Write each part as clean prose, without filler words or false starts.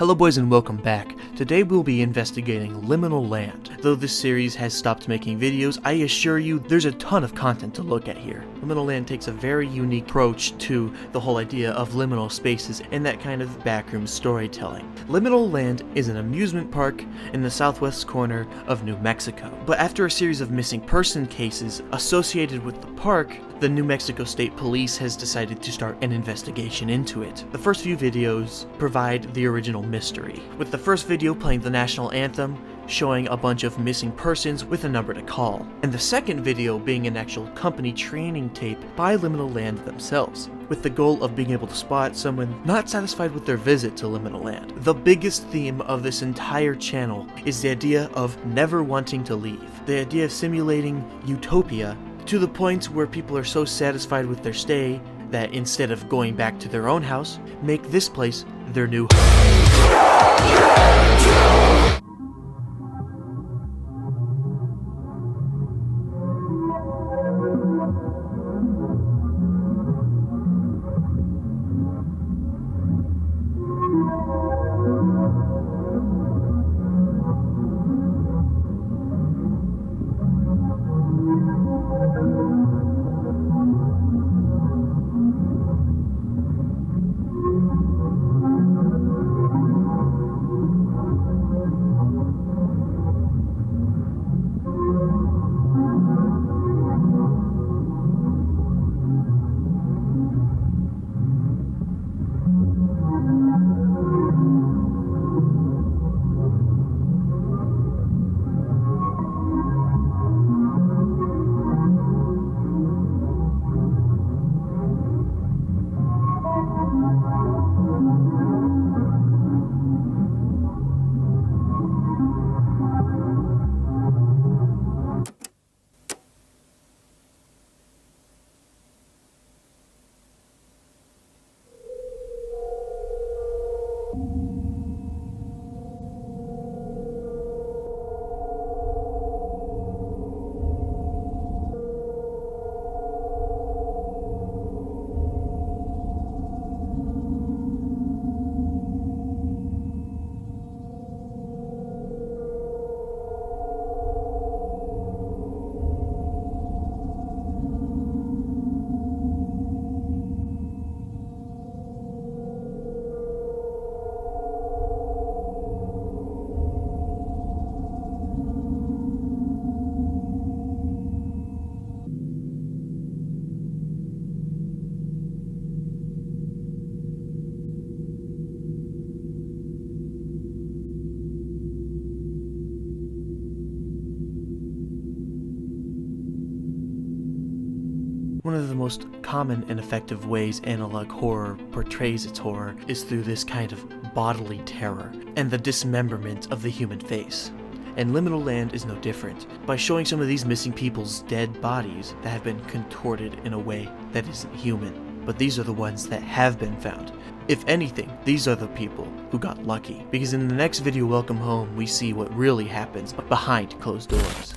Hello boys and welcome back. Today we'll be investigating Liminal Land. Though this series has stopped making videos, I assure you there's a ton of content to look at here. Liminal Land takes a very unique approach to the whole idea of liminal spaces and that kind of backroom storytelling. Liminal Land is an amusement park in the southwest corner of New Mexico. But after a series of missing person cases associated with the park, the New Mexico State Police has decided to start an investigation into it. The first few videos provide the original mystery, with the first video playing the national anthem, showing a bunch of missing persons with a number to call, and the second video being an actual company training tape by Liminal Land themselves, with the goal of being able to spot someone not satisfied with their visit to Liminal Land. The biggest theme of this entire channel is the idea of never wanting to leave, the idea of simulating utopia to the point where people are so satisfied with their stay that instead of going back to their own house, make this place their new home. One of the most common and effective ways analog horror portrays its horror is through this kind of bodily terror and the dismemberment of the human face. And Liminal Land is no different, by showing some of these missing people's dead bodies that have been contorted in a way that isn't human. But these are the ones that have been found. If anything, these are the people who got lucky, because in the next video, Welcome Home, we see what really happens behind closed doors.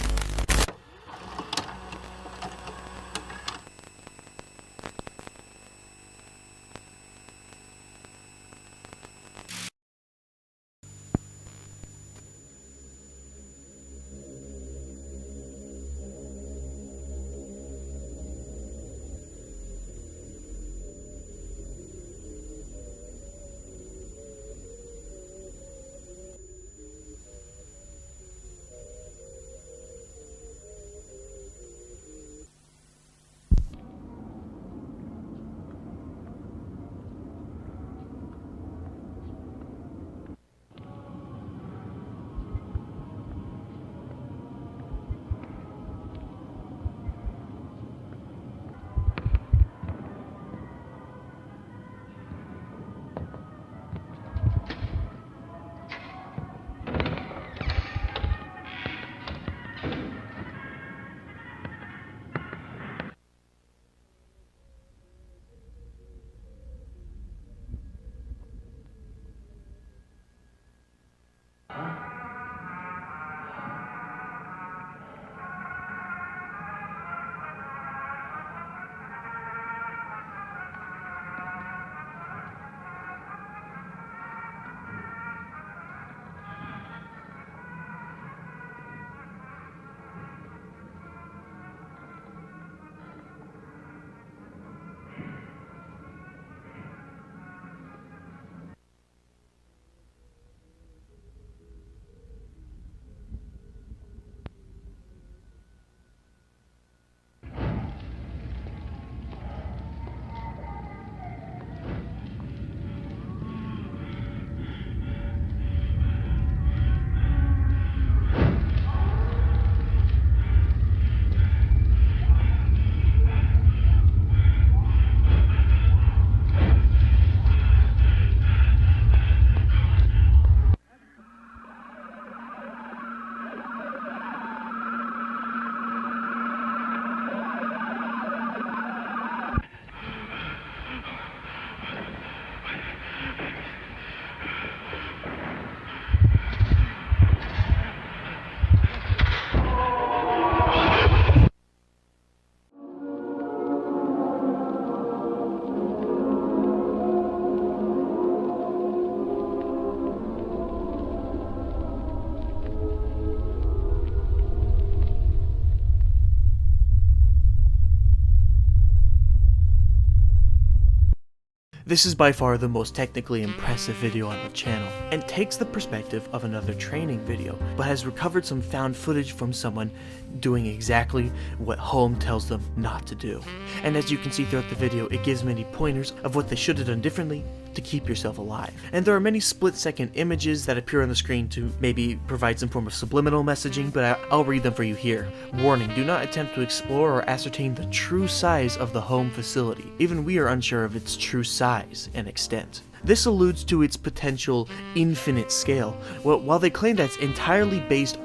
This is by far the most technically impressive video on the channel, and takes the perspective of another training video, but has recovered some found footage from someone doing exactly what home tells them not to do. And as you can see throughout the video, it gives many pointers of what they should have done differently to keep yourself alive. And there are many split-second images that appear on the screen to maybe provide some form of subliminal messaging, but I'll read them for you here. Warning, do not attempt to explore or ascertain the true size of the home facility. Even we are unsure of its true size and extent. This alludes to its potential infinite scale, while they claim that it's entirely based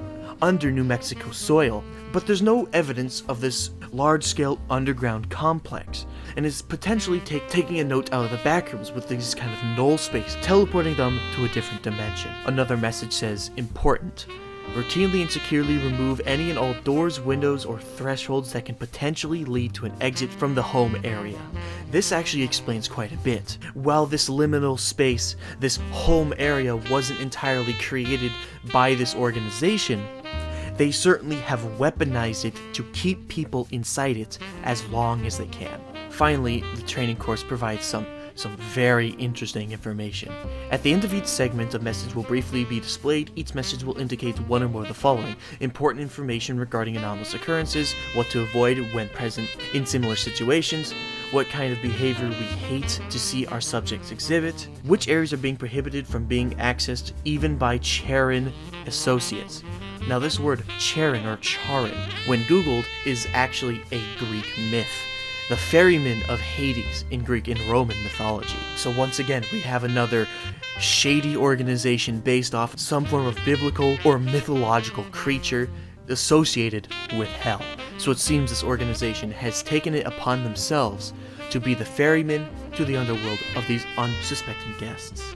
under New Mexico soil, but there's no evidence of this large-scale underground complex, and is potentially taking a note out of the backrooms with these kind of null space, teleporting them to a different dimension. Another message says, important. Routinely and securely remove any and all doors, windows, or thresholds that can potentially lead to an exit from the home area. This actually explains quite a bit. While this liminal space, this home area, wasn't entirely created by this organization, they certainly have weaponized it to keep people inside it as long as they can. Finally, the training course provides some very interesting information. At the end of each segment, a message will briefly be displayed. Each message will indicate one or more of the following: important information regarding anomalous occurrences, what to avoid when present in similar situations, what kind of behavior we hate to see our subjects exhibit, which areas are being prohibited from being accessed even by Charon associates. Now this word Charon or Charon, when googled, is actually a Greek myth. The ferryman of Hades in Greek and Roman mythology. So once again, we have another shady organization based off some form of biblical or mythological creature associated with hell. So it seems this organization has taken it upon themselves to be the ferryman to the underworld of these unsuspecting guests.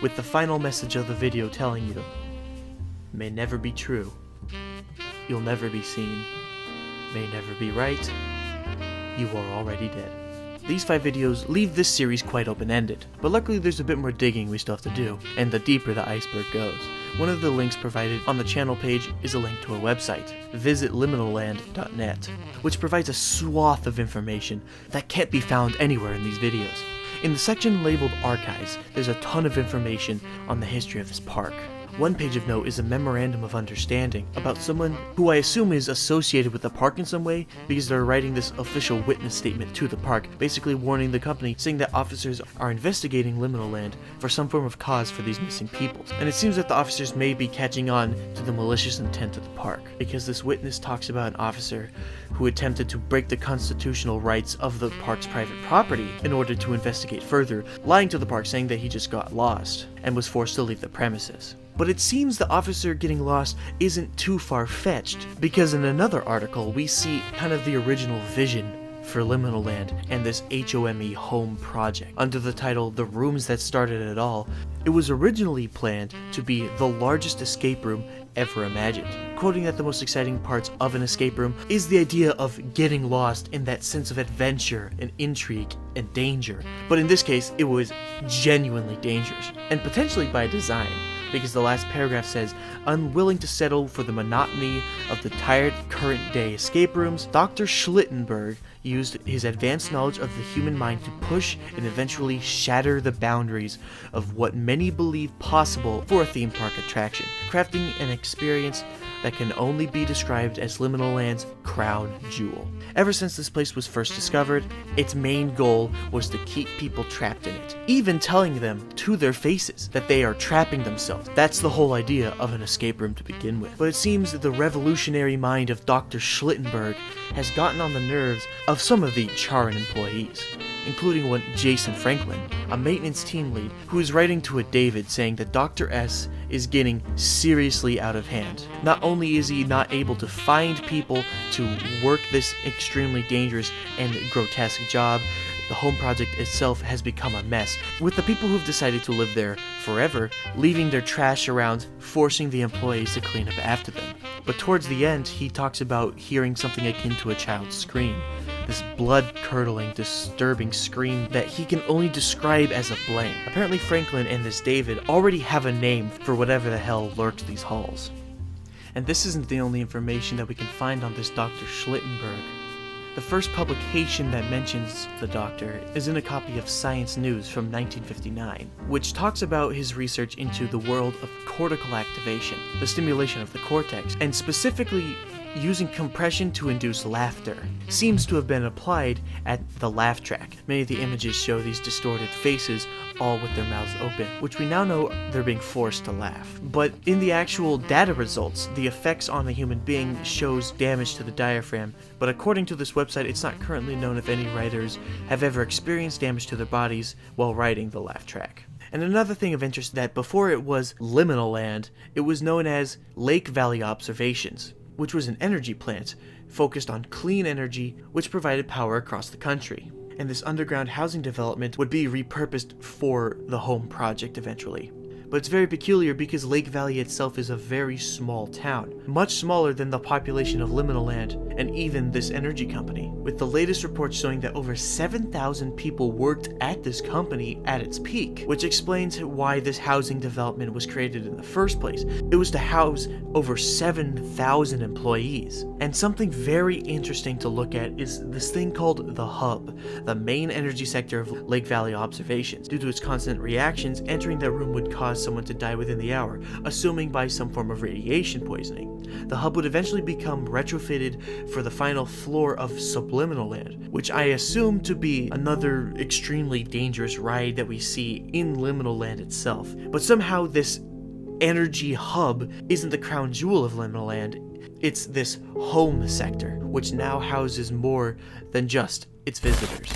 With the final message of the video telling you, may never be true, you'll never be seen, may never be right, you are already dead. These 5 videos leave this series quite open-ended, but luckily there's a bit more digging we still have to do, and the deeper the iceberg goes. One of the links provided on the channel page is a link to a website. Visit liminalland.net, which provides a swath of information that can't be found anywhere in these videos. In the section labeled Archives, there's a ton of information on the history of this park. One page of note is a memorandum of understanding about someone who I assume is associated with the park in some way, because they're writing this official witness statement to the park, basically warning the company, saying that officers are investigating Liminal Land for some form of cause for these missing people. And it seems that the officers may be catching on to the malicious intent of the park, because this witness talks about an officer who attempted to break the constitutional rights of the park's private property in order to investigate further, lying to the park saying that he just got lost and was forced to leave the premises. But it seems the officer getting lost isn't too far-fetched, because in another article we see kind of the original vision for Liminal Land and this home project. Under the title, The Rooms That Started It All, it was originally planned to be the largest escape room ever imagined, quoting that the most exciting parts of an escape room is the idea of getting lost in that sense of adventure and intrigue and danger. But in this case, it was genuinely dangerous, and potentially by design, because the last paragraph says, unwilling to settle for the monotony of the tired current day escape rooms, Dr. Schlittenberg used his advanced knowledge of the human mind to push and eventually shatter the boundaries of what many believe possible for a theme park attraction, crafting an experience that can only be described as Liminal Land's crown jewel. Ever since this place was first discovered, its main goal was to keep people trapped in it, even telling them to their faces that they are trapping themselves. That's the whole idea of an escape room to begin with. But it seems that the revolutionary mind of Dr. Schlittenberg has gotten on the nerves of some of the Charon employees, including one Jason Franklin, a maintenance team lead, who is writing to a David saying that Dr. S is getting seriously out of hand. Not only is he not able to find people to work this extremely dangerous and grotesque job, the home project itself has become a mess, with the people who've decided to live there forever leaving their trash around, forcing the employees to clean up after them. But towards the end, he talks about hearing something akin to a child's scream. This blood-curdling, disturbing scream that he can only describe as a blank. Apparently Franklin and this David already have a name for whatever the hell lurks these halls. And this isn't the only information that we can find on this Dr. Schlittenberg. The first publication that mentions the Doctor is in a copy of Science News from 1959, which talks about his research into the world of cortical activation, the stimulation of the cortex, and specifically using compression to induce laughter. Seems to have been applied at the laugh track. Many of the images show these distorted faces, all with their mouths open, which we now know they're being forced to laugh. But in the actual data results, the effects on a human being shows damage to the diaphragm, but according to this website, it's not currently known if any writers have ever experienced damage to their bodies while writing the laugh track. And another thing of interest that before it was Liminal Land, it was known as Lake Valley Observations, which was an energy plant focused on clean energy which provided power across the country. And this underground housing development would be repurposed for the home project eventually. But it's very peculiar because Lake Valley itself is a very small town, much smaller than the population of Liminal Land and even this energy company, with the latest reports showing that over 7,000 people worked at this company at its peak, which explains why this housing development was created in the first place. It was to house over 7,000 employees. And something very interesting to look at is this thing called the hub, the main energy sector of Lake Valley Observations. Due to its constant reactions, entering that room would cause someone to die within the hour, assuming by some form of radiation poisoning. The hub would eventually become retrofitted for the final floor of Subliminal Land, which I assume to be another extremely dangerous ride that we see in Liminal Land itself. But somehow this energy hub isn't the crown jewel of Liminal Land, it's this home sector, which now houses more than just its visitors.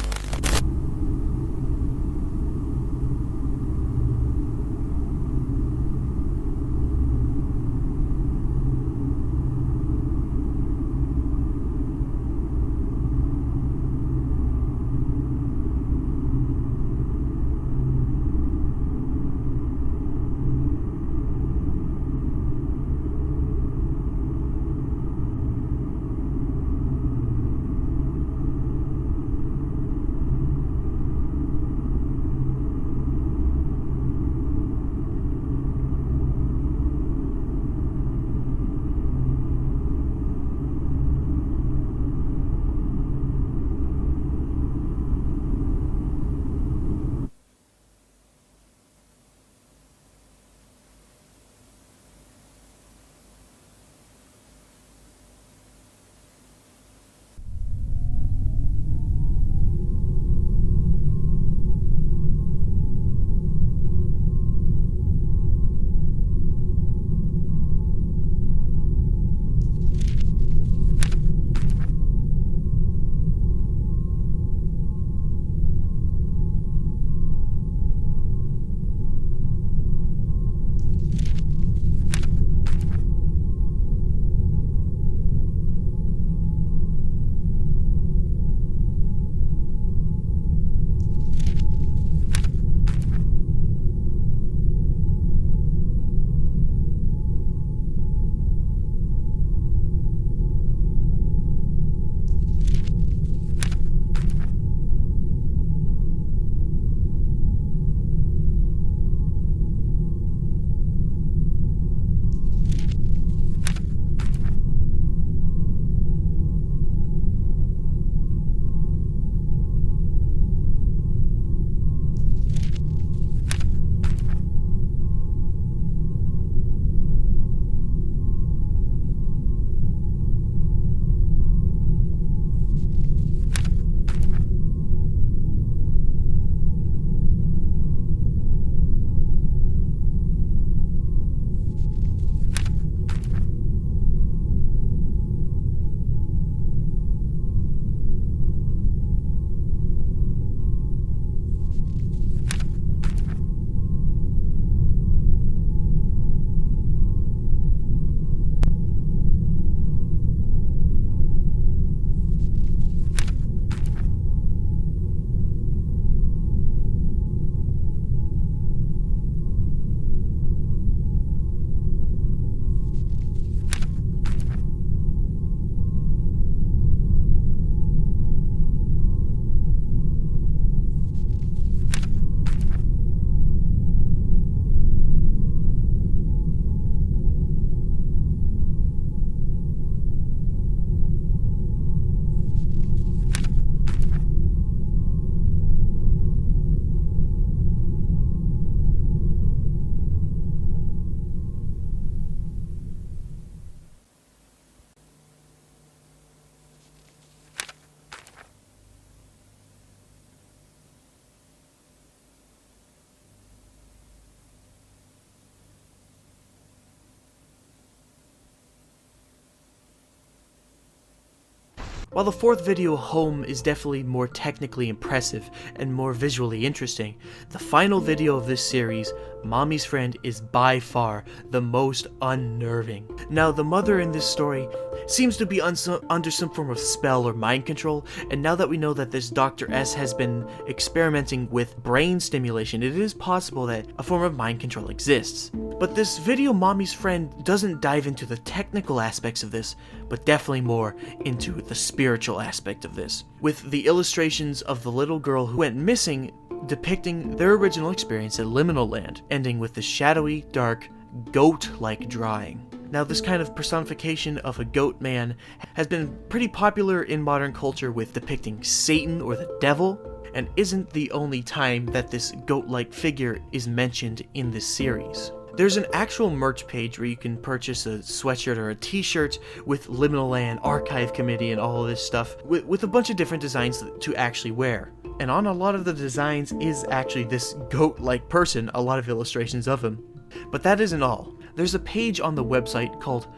While the fourth video, Home, is definitely more technically impressive and more visually interesting, the final video of this series, Mommy's Friend, is by far the most unnerving. Now, the mother in this story seems to be under some form of spell or mind control, and now that we know that this Dr. S has been experimenting with brain stimulation, it is possible that a form of mind control exists. But this video, Mommy's Friend, doesn't dive into the technical aspects of this, but definitely more into the spiritual aspect of this, with the illustrations of the little girl who went missing depicting their original experience at Liminal Land, ending with the shadowy, dark, goat-like drawing. Now, this kind of personification of a goat man has been pretty popular in modern culture with depicting Satan or the devil, and isn't the only time that this goat-like figure is mentioned in this series. There's an actual merch page where you can purchase a sweatshirt or a t-shirt with Liminal Land, Archive Committee, and all of this stuff, with a bunch of different designs to actually wear. And on a lot of the designs is actually this goat-like person, a lot of illustrations of him. But that isn't all. There's a page on the website called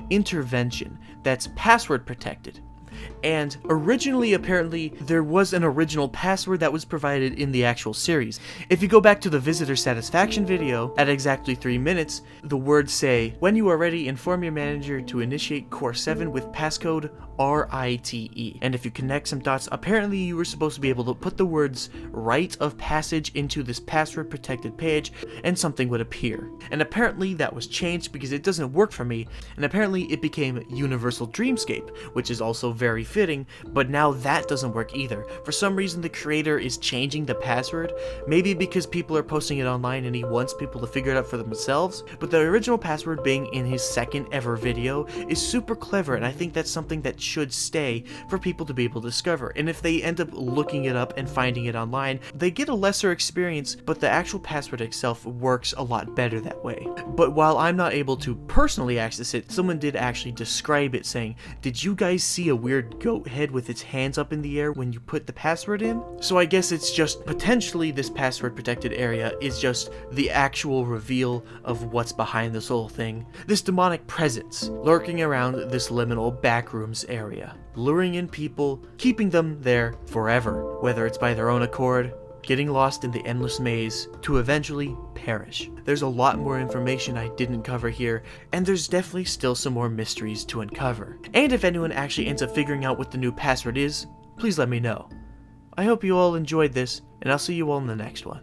Intervention that's password protected. And originally, apparently, there was an original password that was provided in the actual series. If you go back to the visitor satisfaction video, at exactly 3 minutes, the words say, "When you are ready, inform your manager to initiate Core 7 with passcode RITE. And if you connect some dots, apparently you were supposed to be able to put the words rite of passage into this password protected page, and something would appear. And apparently that was changed because it doesn't work for me, and apparently it became Universal Dreamscape, which is also very fitting, but now that doesn't work either. For some reason the creator is changing the password, maybe because people are posting it online and he wants people to figure it out for themselves, but the original password being in his second ever video is super clever, and I think that's something that should stay for people to be able to discover. And if they end up looking it up and finding it online, they get a lesser experience, but the actual password itself works a lot better that way. But while I'm not able to personally access it, someone did actually describe it saying, "Did you guys see a weird goat head with its hands up in the air when you put the password in?" So I guess it's just potentially this password protected area is just the actual reveal of what's behind this whole thing. This demonic presence lurking around this liminal backrooms area, luring in people, keeping them there forever, whether it's by their own accord, getting lost in the endless maze, to eventually perish. There's a lot more information I didn't cover here, and there's definitely still some more mysteries to uncover. And if anyone actually ends up figuring out what the new password is, please let me know. I hope you all enjoyed this, and I'll see you all in the next one.